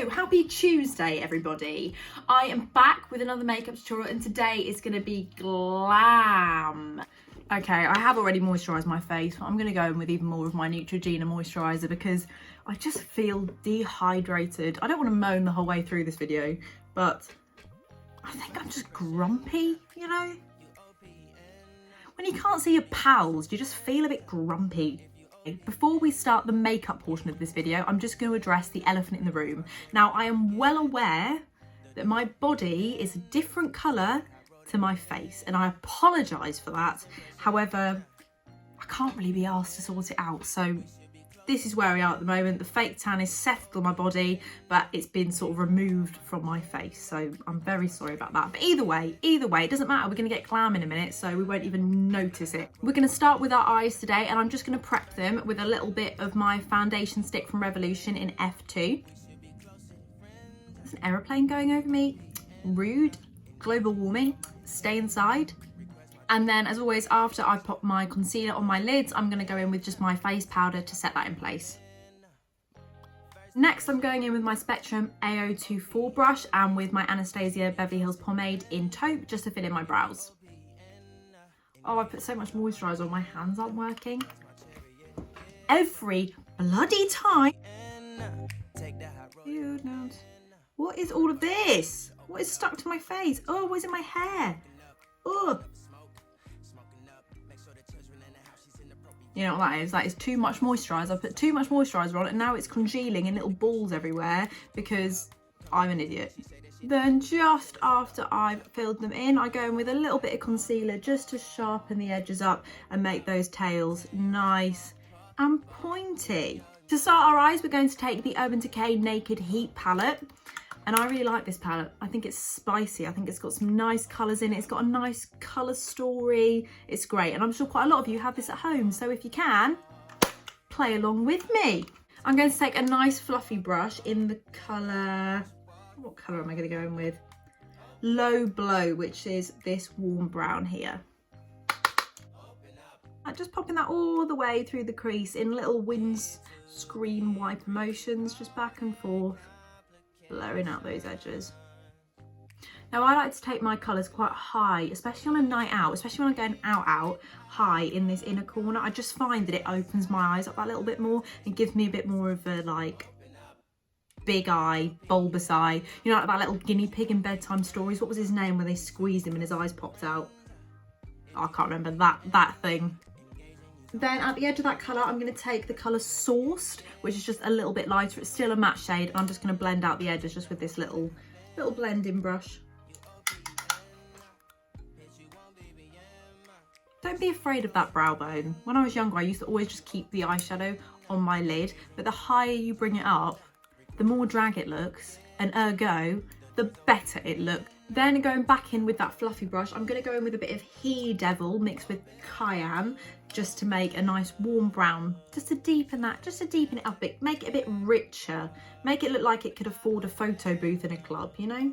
So happy Tuesday everybody. I am back with another makeup tutorial and today is going to be glam. Okay, I have already moisturised my face, but I'm going to go in with even more of my Neutrogena moisturiser because I just feel dehydrated. I don't want to moan the whole way through this video, but I think I'm just grumpy, you know? When you can't see your pals, you just feel a bit grumpy. Before we start the makeup portion of this video, I'm just going to address the elephant in the room. Now, I am well aware that my body is a different colour to my face, and I apologise for that. However, I can't really be asked to sort it out, so this is where we are at the moment. The fake tan is settled on my body, but it's been sort of removed from my face, so I'm very sorry about that. But either way, it doesn't matter. We're going to get glam in a minute, so we won't even notice it. We're going to start with our eyes today, and I'm just going to prep them with a little bit of my foundation stick from Revolution in F2. There's an aeroplane going over me. Rude. Global warming. Stay inside. And then, as always, after I pop my concealer on my lids, I'm going to go in with just my face powder to set that in place. Next, I'm going in with my Spectrum A024 brush and with my Anastasia Beverly Hills pomade in taupe just to fill in my brows. Oh, I put so much moisturiser on, my hands aren't working. Every bloody time. Ew, no. What is all of this? What is stuck to my face? Oh, what's in my hair? Oh. You know what that is? That is too much moisturiser. I put too much moisturiser on and now it's congealing in little balls everywhere because I'm an idiot. Then just after I've filled them in, I go in with a little bit of concealer just to sharpen the edges up and make those tails nice and pointy. To start our eyes, we're going to take the Urban Decay Naked Heat palette. And I really like this palette. I think it's spicy. I think it's got some nice colours in it. It's got a nice colour story. It's great. And I'm sure quite a lot of you have this at home. So if you can, play along with me. I'm going to take a nice fluffy brush in the colour... What colour am I going to go in with? Low Blow, which is this warm brown here. I'm just popping that all the way through the crease in little windscreen wipe motions, just back and forth. Blurring out those edges. Now I like to take my colours quite high, especially on a night out, especially when I'm going out high in this inner corner. I just find that it opens my eyes up that little bit more and gives me a bit more of a like big eye, bulbous eye. You know, like that little guinea pig in Bedtime Stories. What was his name when they squeezed him and his eyes popped out? Oh, I can't remember that thing. Then at the edge of that colour, I'm going to take the colour Sourced, which is just a little bit lighter. It's still a matte shade, and I'm just going to blend out the edges just with this little blending brush. Don't be afraid of that brow bone. When I was younger, I used to always just keep the eyeshadow on my lid, but the higher you bring it up, the more drag it looks, and ergo, the better it looks. Then going back in with that fluffy brush, I'm going to go in with a bit of He Devil mixed with cayenne just to make a nice warm brown, just to deepen that, just to deepen it up, make it a bit richer, make it look like it could afford a photo booth in a club, you know?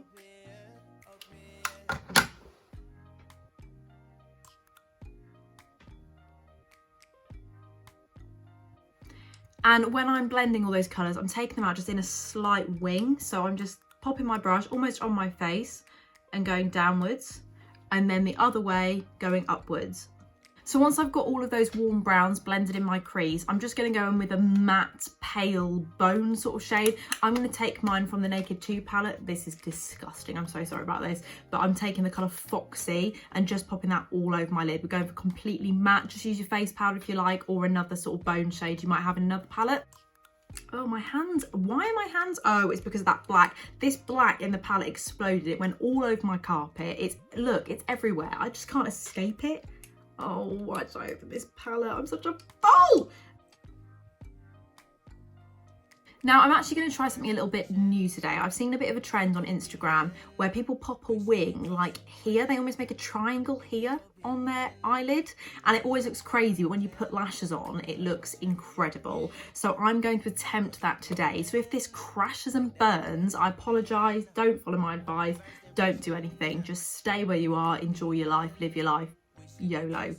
And when I'm blending all those colours, I'm taking them out just in a slight wing, so I'm just popping my brush almost on my face and going downwards, and then the other way going upwards. So once I've got all of those warm browns blended in my crease, I'm just going to go in with a matte pale bone sort of shade. I'm going to take mine from the Naked 2 palette. This is disgusting, I'm so sorry about this, but I'm taking the colour Foxy and just popping that all over my lid. We're going for completely matte. Just use your face powder if you like, or another sort of bone shade you might have in another palette. Oh, my hands. Why are my hands? Oh, it's because of that black. This black in the palette exploded. It went all over my carpet. Look, it's everywhere. I just can't escape it. Oh, why did I open this palette? I'm such a fool! Now, I'm actually going to try something a little bit new today. I've seen a bit of a trend on Instagram where people pop a wing like here. They almost make a triangle here on their eyelid, and it always looks crazy, but when you put lashes on, it looks incredible. So I'm going to attempt that today. So if this crashes and burns, I apologise. Don't follow my advice. Don't do anything. Just stay where you are. Enjoy your life. Live your life. YOLO.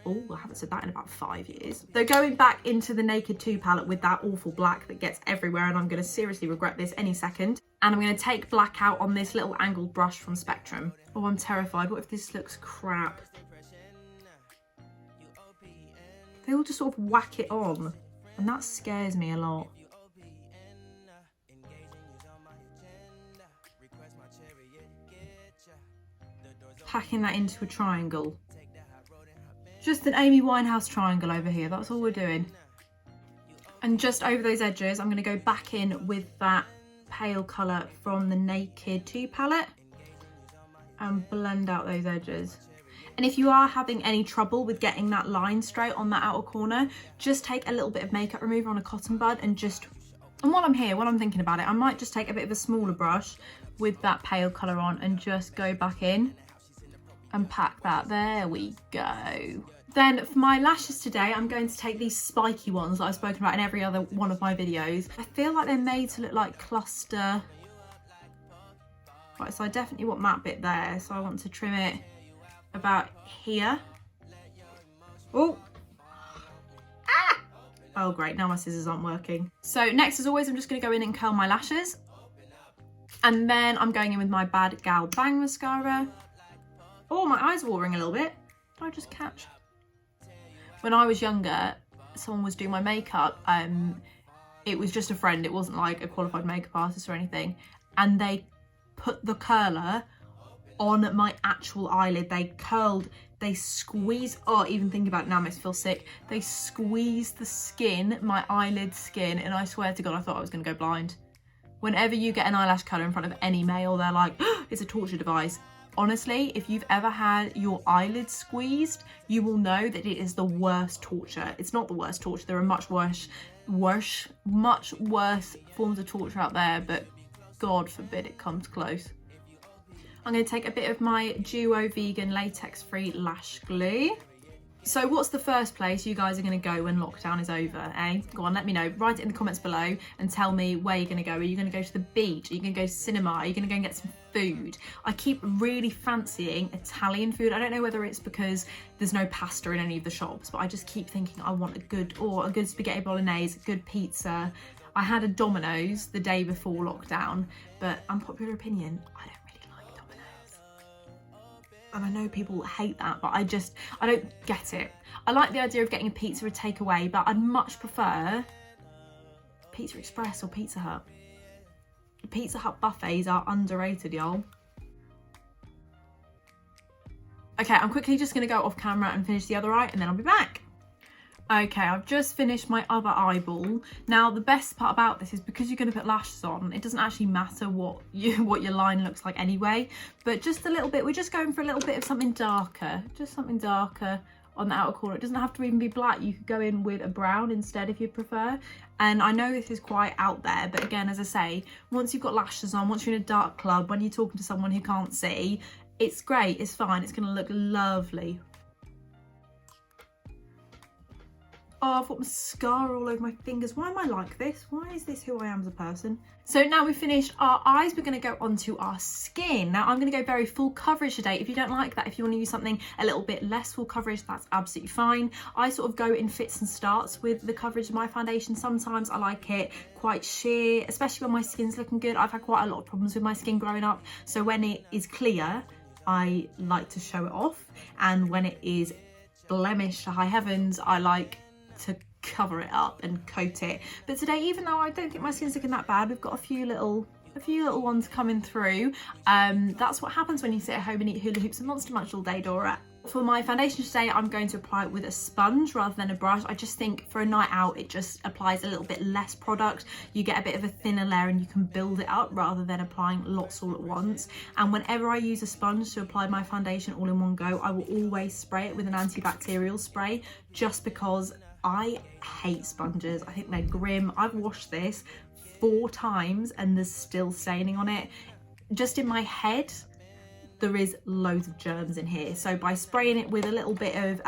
Oh, I haven't said that in about 5 years. So going back into the Naked 2 palette with that awful black that gets everywhere, and I'm going to seriously regret this any second. And I'm going to take black out on this little angled brush from Spectrum. Oh, I'm terrified. What if this looks crap? They all just sort of whack it on, and that scares me a lot. Packing that into a triangle. Just an Amy Winehouse triangle over here, that's all we're doing. And just over those edges, I'm going to go back in with that pale colour from the Naked 2 palette and blend out those edges. And if you are having any trouble with getting that line straight on that outer corner, just take a little bit of makeup remover on a cotton bud and just, and while I'm here, while I'm thinking about it, I might just take a bit of a smaller brush with that pale colour on and just go back in and pack that. There we go. Then for my lashes today, I'm going to take these spiky ones that I've spoken about in every other one of my videos. I feel like they're made to look like cluster. Right, so I definitely want that bit there. So I want to trim it about here. Oh. Ah! Oh great, now my scissors aren't working. So next, as always, I'm just going to go in and curl my lashes. And then I'm going in with my Bad Gal Bang mascara. Oh, my eyes are watering a little bit. Did I just catch? When I was younger, someone was doing my makeup. It was just a friend. It wasn't like a qualified makeup artist or anything. And they put the curler on my actual eyelid. They curled, they squeezed, oh, even thinking about it now makes me feel sick. They squeezed the skin, my eyelid skin, and I swear to God, I thought I was going to go blind. Whenever you get an eyelash colour in front of any male, they're like, oh, it's a torture device. Honestly, if you've ever had your eyelids squeezed, you will know that it is the worst torture. It's not the worst torture. There are much worse forms of torture out there, but God forbid it comes close. I'm going to take a bit of my Duo Vegan Latex-Free Lash Glue. So what's the first place you guys are going to go when lockdown is over, eh? Go on, let me know. Write it in the comments below and tell me where you're going to go. Are you going to go to the beach? Are you going to go to cinema? Are you going to go and get some food? I keep really fancying Italian food. I don't know whether it's because there's no pasta in any of the shops, but I just keep thinking I want a good spaghetti bolognese, a good pizza. I had a Domino's the day before lockdown, but unpopular opinion, I don't really like Domino's. And I know people hate that, but I don't get it. I like the idea of getting a pizza, a takeaway, but I'd much prefer Pizza Express or Pizza Hut. Pizza Hut buffets are underrated, y'all. Okay, I'm quickly just gonna go off camera and finish the other eye and then I'll be back. Okay, I've just finished my other eyeball. Now, the best part about this is because you're going to put lashes on, it doesn't actually matter what your line looks like anyway, but just a little bit, we're just going for a little bit of something darker, just something darker on the outer corner. It doesn't have to even be black. You could go in with a brown instead if you prefer. And I know this is quite out there, but again, as I say, once you've got lashes on, once you're in a dark club, when you're talking to someone who can't see, it's great, it's fine, it's going to look lovely. Oh, I've got mascara all over my fingers. Why am I like this? Why is this who I am as a person? So now we've finished our eyes, we're going to go on to our skin. Now I'm going to go very full coverage today. If you don't like that, if you want to use something a little bit less full coverage, that's absolutely fine. I sort of go in fits and starts with the coverage of my foundation. Sometimes I like it quite sheer, especially when my skin's looking good. I've had quite a lot of problems with my skin growing up. So when it is clear, I like to show it off. And when it is blemished to high heavens, I like to cover it up and coat it. But today, even though I don't think my skin's looking that bad, we've got a few little ones coming through. That's what happens when you sit at home and eat hula hoops and Monster Munch all day, Dora. For my foundation today, I'm going to apply it with a sponge rather than a brush. I just think for a night out, it just applies a little bit less product. You get a bit of a thinner layer and you can build it up rather than applying lots all at once. And whenever I use a sponge to apply my foundation all in one go, I will always spray it with an antibacterial spray, just because I hate sponges. I think they're grim. I've washed this 4 times and there's still staining on it. Just in my head, there is loads of germs in here. So by spraying it with a little bit of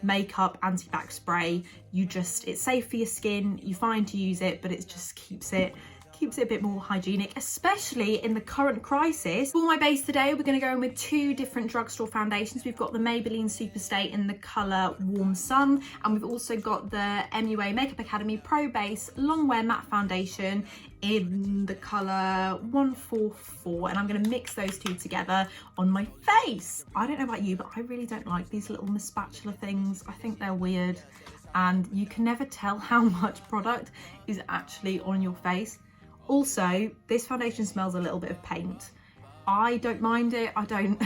makeup anti-bac spray, it's safe for your skin. You find to use it, but it just keeps it keeps it a bit more hygienic, especially in the current crisis. For my base today, we're going to go in with two different drugstore foundations. We've got the Maybelline Superstay in the colour Warm Sun, and we've also got the MUA Makeup Academy Pro Base Long Wear Matte Foundation in the colour 144, and I'm going to mix those two together on my face. I don't know about you, but I really don't like these little spatula things. I think they're weird, and you can never tell how much product is actually on your face. Also, this foundation smells a little bit of paint. I don't mind it. I don't,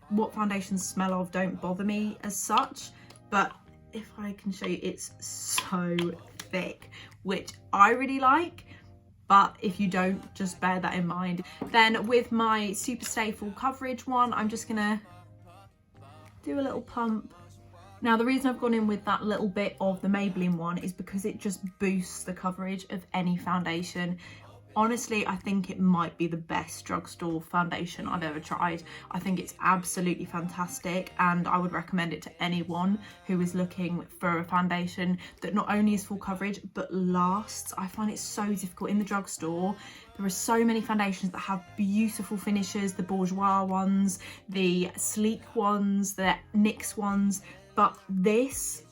what foundations smell of don't bother me as such, but if I can show you, it's so thick, which I really like, but if you don't, just bear that in mind. Then with my Superstay Full Coverage one, I'm just gonna do a little pump. Now, the reason I've gone in with that little bit of the Maybelline one is because it just boosts the coverage of any foundation. Honestly, I think it might be the best drugstore foundation I've ever tried. I think it's absolutely fantastic, and I would recommend it to anyone who is looking for a foundation that not only is full coverage but lasts. I find it so difficult in the drugstore. There are so many foundations that have beautiful finishes, the bourgeois ones, the sleek ones, the NYX ones, but this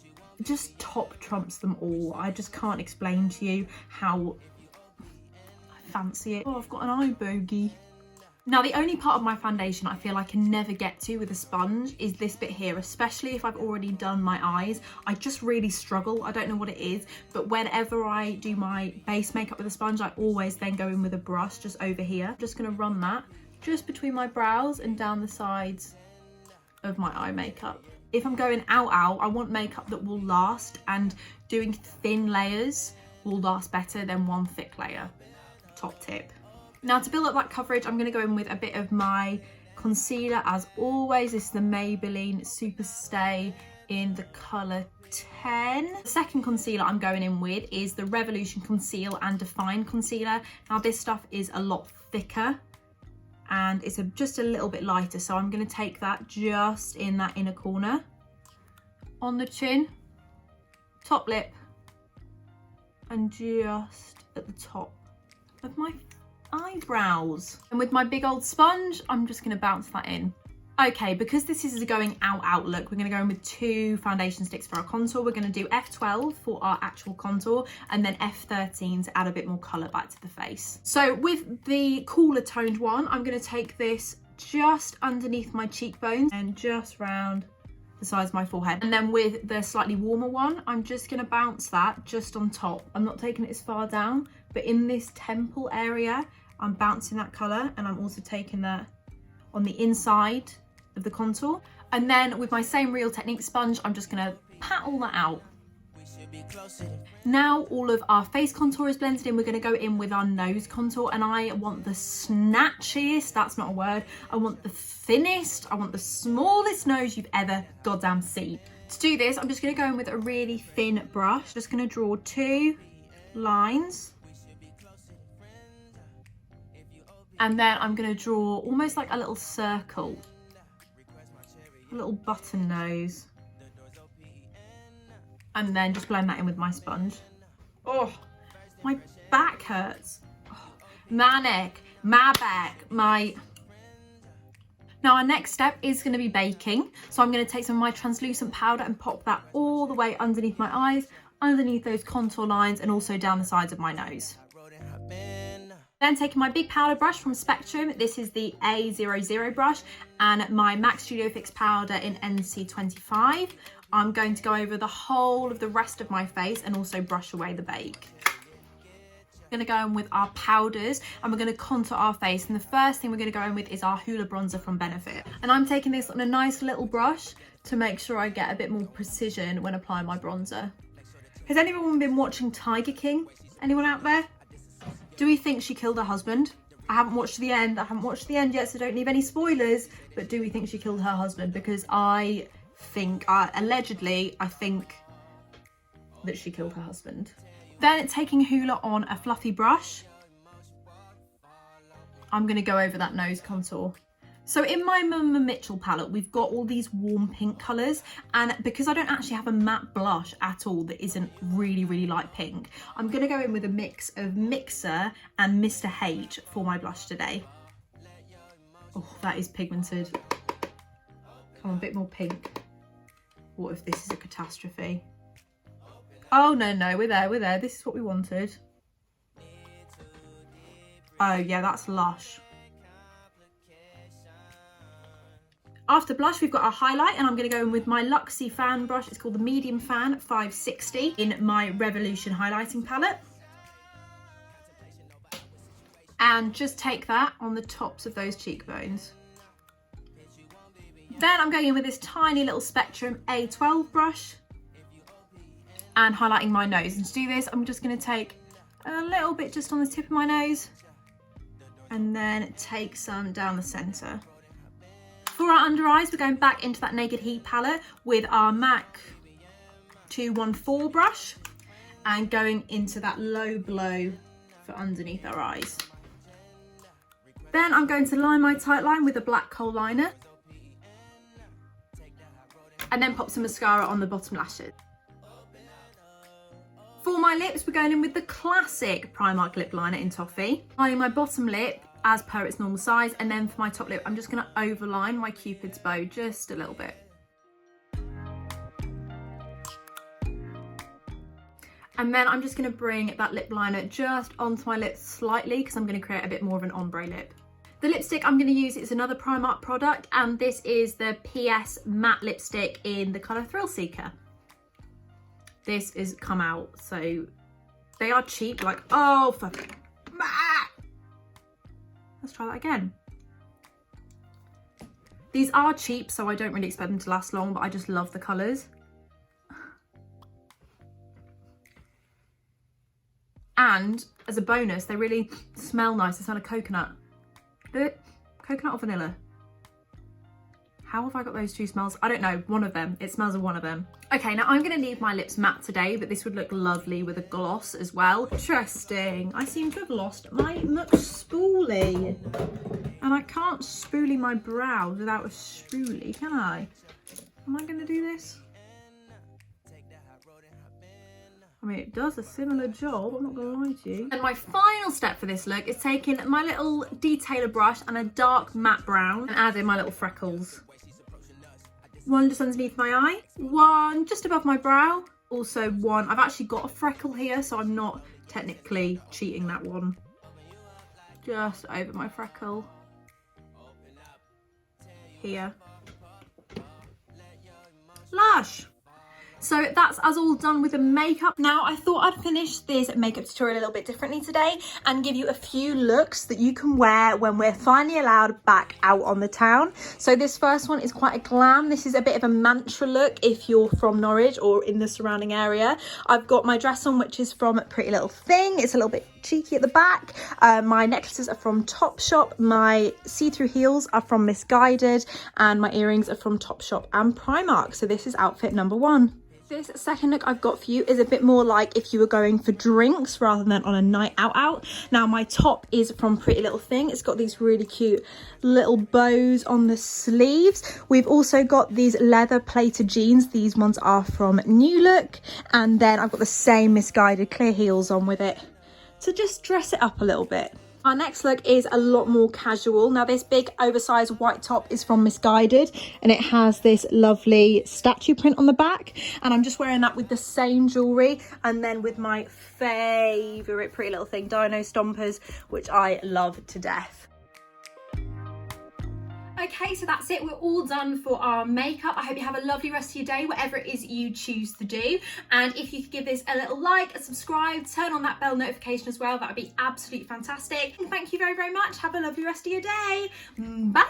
just top trumps them all. I just can't explain to you how fancy it. Oh, I've got an eye bogey. Now, the only part of my foundation I feel I can never get to with a sponge is this bit here, especially if I've already done my eyes. I just really struggle. I don't know what it is, but whenever I do my base makeup with a sponge, I always then go in with a brush just over here. I'm just going to run that just between my brows and down the sides of my eye makeup. If I'm going out, I want makeup that will last, and doing thin layers will last better than one thick layer. Top tip. Now, to build up that coverage, I'm going to go in with a bit of my concealer. As always, this is the Maybelline Superstay in the colour 10. The second concealer I'm going in with is the Revolution Conceal and Define Concealer. Now, this stuff is a lot thicker and it's just a little bit lighter, so I'm going to take that just in that inner corner, on the chin, top lip, and just at the top of my eyebrows. And with my big old sponge, I'm just going to bounce that in. Okay, because this is a going out look, we're going to go in with two foundation sticks for our contour. We're going to do F12 for our actual contour, and then F13 to add a bit more colour back to the face. So with the cooler toned one, I'm going to take this just underneath my cheekbones and just round the sides of my forehead. And then with the slightly warmer one, I'm just going to bounce that just on top. I'm not taking it as far down, but in this temple area, I'm bouncing that colour, and I'm also taking that on the inside of the contour. And then with my same Real Technique sponge, I'm just going to pat all that out. Now all of our face contour is blended in, we're going to go in with our nose contour, and I want the snatchiest, that's not a word, I want the thinnest, I want the smallest nose you've ever goddamn seen. To do this, I'm just going to go in with a really thin brush, just going to draw two lines, and then I'm going to draw almost like a little circle, a little button nose, and then just blend that in with my sponge. Oh, my back hurts. Oh, my neck, my back, my... Now our next step is going to be baking. So I'm going to take some of my translucent powder and pop that all the way underneath my eyes, underneath those contour lines, and also down the sides of my nose. Then taking my big powder brush from Spectrum, this is the A00 brush, and my MAC Studio Fix powder in NC25. I'm going to go over the whole of the rest of my face and also brush away the bake. We're going to go in with our powders and we're going to contour our face, and the first thing we're going to go in with is our Hoola bronzer from Benefit. And I'm taking this on a nice little brush to make sure I get a bit more precision when applying my bronzer. Has anyone been watching Tiger King? Anyone out there? Do we think she killed her husband? I haven't watched the end. I haven't watched the end yet, so don't leave any spoilers. But do we think she killed her husband? Because I think, allegedly, I think that she killed her husband. Then taking Hoola on a fluffy brush, I'm going to go over that nose contour. So in my MMMMITCHELL palette, we've got all these warm pink colours, and because I don't actually have a matte blush at all that isn't really, really light pink, I'm going to go in with a mix of Mixer and Mr. H for my blush today. Oh, that is pigmented. Come on, a bit more pink. What if this is a catastrophe? Oh, no, no, we're there. This is what we wanted. Oh, yeah, that's lush. After blush, we've got our highlight, and I'm going to go in with my Luxie fan brush. It's called the Medium Fan 560 in my Revolution highlighting palette. And just take that on the tops of those cheekbones. Then I'm going in with this tiny little Spectrum A12 brush and highlighting my nose. And to do this, I'm just going to take a little bit just on the tip of my nose and then take some down the centre. For our under eyes, we're going back into that Naked Heat palette with our MAC 214 brush and going into that low blow for underneath our eyes. Then I'm going to line my tight line with a black kohl liner and then pop some mascara on the bottom lashes. For my lips, we're going in with the classic Primark lip liner in Toffee. Lining my bottom lip as per its normal size, and then for my top lip, I'm just going to overline my Cupid's bow just a little bit. And then I'm just going to bring that lip liner just onto my lips slightly because I'm going to create a bit more of an ombre lip. The lipstick I'm going to use is another Primark product, and this is the PS Matte Lipstick in the colour Thrill Seeker. This is come out, so they are cheap, like, oh, fuck it. Let's try that again. These are cheap, so I don't really expect them to last long, but I just love the colours. And as a bonus, they really smell nice. They smell of coconut. Coconut or vanilla? How have I got those two smells? I don't know, one of them. It smells of one of them. Okay, now I'm gonna leave my lips matte today, but this would look lovely with a gloss as well. Interesting. I seem to have lost my Nook spoolie. And I can't spoolie my brows without a spoolie, can I? Am I gonna do this? I mean, it does a similar job, I'm not gonna lie to you. And my final step for this look is taking my little detailer brush and a dark matte brown and adding my little freckles. One just underneath my eye, one just above my brow, also one, I've actually got a freckle here, so I'm not technically cheating that one. Just over my freckle. Here. Lush! So that's us all done with the makeup. Now I thought I'd finish this makeup tutorial a little bit differently today and give you a few looks that you can wear when we're finally allowed back out on the town. So this first one is quite a glam. This is a bit of a mantra look if you're from Norwich or in the surrounding area. I've got my dress on, which is from Pretty Little Thing. It's a little bit cheeky at the back. My necklaces are from Topshop. My see-through heels are from Missguided, and my earrings are from Topshop and Primark. So this is outfit number one. This second look I've got for you is a bit more like if you were going for drinks rather than on a night out. Now my top is from Pretty Little Thing. It's got these really cute little bows on the sleeves. We've also got these leather plated jeans. These ones are from New Look. And then I've got the same Missguided clear heels on with it to just dress it up a little bit. Our next look is a lot more casual. Now this big oversized white top is from Missguided and it has this lovely statue print on the back, and I'm just wearing that with the same jewellery and then with my favourite Pretty Little Thing Dino Stompers, which I love to death. Okay, so that's it. We're all done for our makeup. I hope you have a lovely rest of your day, whatever it is you choose to do. And if you could give this a little like, a subscribe, turn on that bell notification as well, that would be absolutely fantastic. And thank you very, very much. Have a lovely rest of your day. Bye.